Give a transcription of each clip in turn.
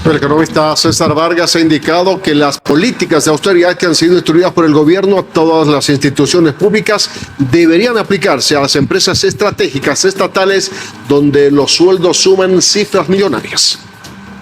El economista César Vargas ha indicado que las políticas de austeridad que han sido instruidas por el gobierno a todas las instituciones públicas deberían aplicarse a las empresas estratégicas estatales donde los sueldos suman cifras millonarias.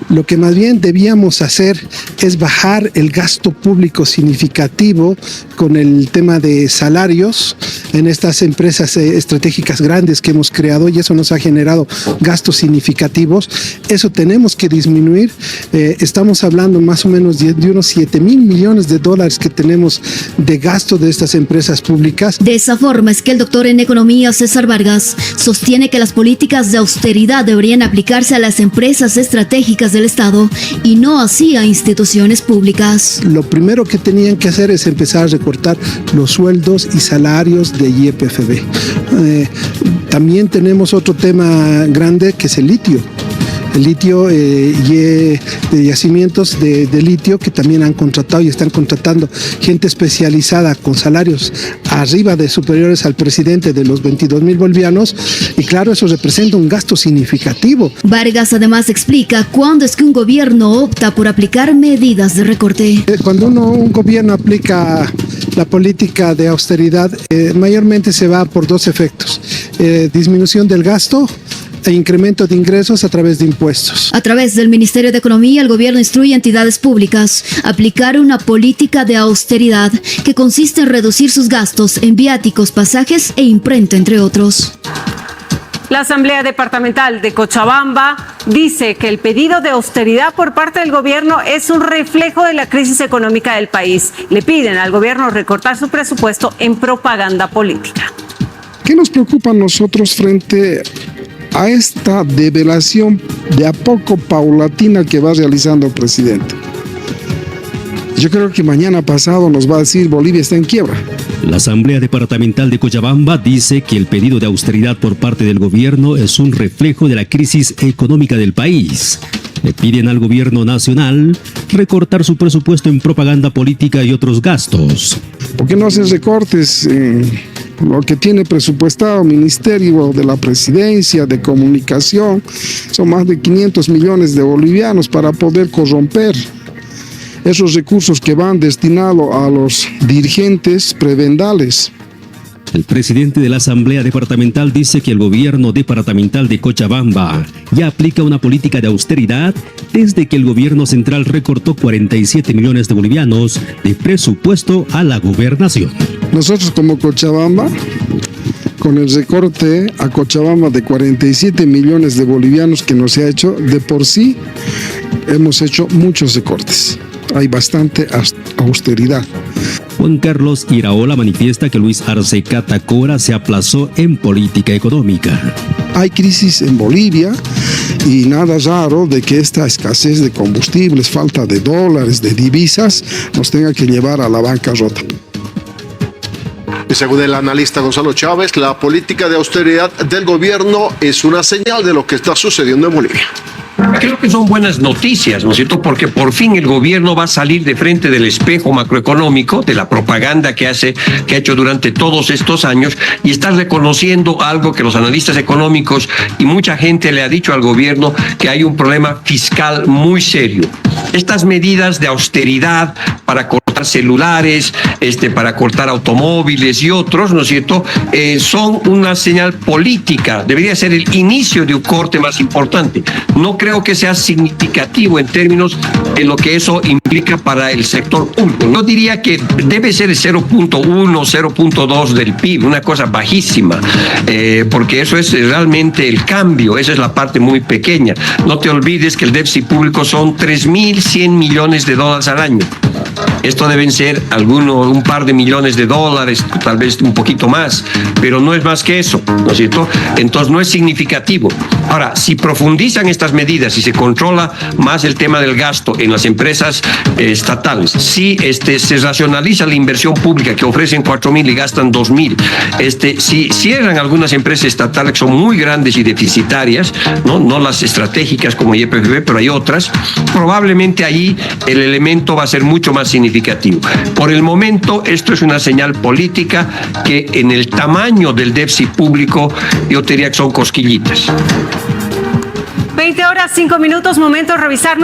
Lo que más bien debíamos hacer es bajar el gasto público significativo con el tema de salarios en estas empresas estratégicas grandes que hemos creado, y eso nos ha generado gastos significativos. Eso tenemos que disminuir. Estamos hablando más o menos de unos 7,000 millones de dólares que tenemos de gasto de estas empresas públicas. De esa forma es que el doctor en economía César Vargas sostiene que las políticas de austeridad deberían aplicarse a las empresas estratégicas del Estado y no así a instituciones públicas. Lo primero que tenían que hacer es empezar a recortar los sueldos y salarios de YPFB. También tenemos otro tema grande que es el litio. El litio de yacimientos de litio que también han contratado y están contratando gente especializada con salarios arriba de superiores al presidente de los 22,000 bolivianos, y claro, eso representa un gasto significativo. Vargas además explica cuándo es que un gobierno opta por aplicar medidas de recorte. Cuando un gobierno aplica la política de austeridad, mayormente se va por dos efectos: disminución del gasto e incremento de ingresos a través de impuestos. A través del Ministerio de Economía, el gobierno instruye a entidades públicas a aplicar una política de austeridad que consiste en reducir sus gastos en viáticos, pasajes e imprenta, entre otros. La Asamblea Departamental de Cochabamba dice que el pedido de austeridad por parte del gobierno es un reflejo de la crisis económica del país. Le piden al gobierno recortar su presupuesto en propaganda política. ¿Qué nos preocupa a nosotros frente a esta develación de a poco paulatina que va realizando el presidente? Yo creo que mañana pasado nos va a decir Bolivia está en quiebra. La Asamblea Departamental de Cochabamba dice que el pedido de austeridad por parte del gobierno es un reflejo de la crisis económica del país. Le piden al gobierno nacional recortar su presupuesto en propaganda política y otros gastos. ¿Por qué no hacen recortes en lo que tiene presupuestado el Ministerio de la Presidencia, de Comunicación? Son más de 500 millones de bolivianos para poder corromper esos recursos que van destinados a los dirigentes prebendales. El presidente de la Asamblea Departamental dice que el gobierno departamental de Cochabamba ya aplica una política de austeridad desde que el gobierno central recortó 47 millones de bolivianos de presupuesto a la gobernación. Nosotros como Cochabamba, con el recorte a Cochabamba de 47 millones de bolivianos que nos se ha hecho, de por sí hemos hecho muchos recortes. Hay bastante austeridad. Juan Carlos Iraola manifiesta que Luis Arce Catacora se aplazó en política económica. Hay crisis en Bolivia y nada raro de que esta escasez de combustibles, falta de dólares, de divisas, nos tenga que llevar a la bancarrota. Y según el analista Gonzalo Chávez, la política de austeridad del gobierno es una señal de lo que está sucediendo en Bolivia. Creo que son buenas noticias, ¿no es cierto? Porque por fin el gobierno va a salir de frente del espejo macroeconómico, de la propaganda que ha hecho durante todos estos años, y está reconociendo algo que los analistas económicos y mucha gente le ha dicho al gobierno, que hay un problema fiscal muy serio. Estas medidas de austeridad para cortar celulares, para cortar automóviles y otros, ¿no es cierto?, son una señal política. Debería ser el inicio de un corte más importante. No creo que sea significativo en términos de lo que eso implica para el sector público. Yo diría que debe ser el 0.1, 0.2 del PIB, una cosa bajísima, porque eso es realmente el cambio, esa es la parte muy pequeña. No te olvides que el déficit público son 3.100 millones de dólares al año. Esto deben ser un par de millones de dólares, tal vez un poquito más, pero no es más que eso, ¿no es cierto? Entonces no es significativo. Ahora, si profundizan estas medidas y se controla más el tema del gasto en las empresas estatales, si se racionaliza la inversión pública que ofrecen 4.000 y gastan 2.000, si cierran algunas empresas estatales que son muy grandes y deficitarias, no las estratégicas como YPFB, pero hay otras, probablemente ahí el elemento va a ser mucho más significativo. Por el momento, esto es una señal política que en el tamaño del déficit público yo diría que son cosquillitas. 20 horas, 5 minutos, momento de revisar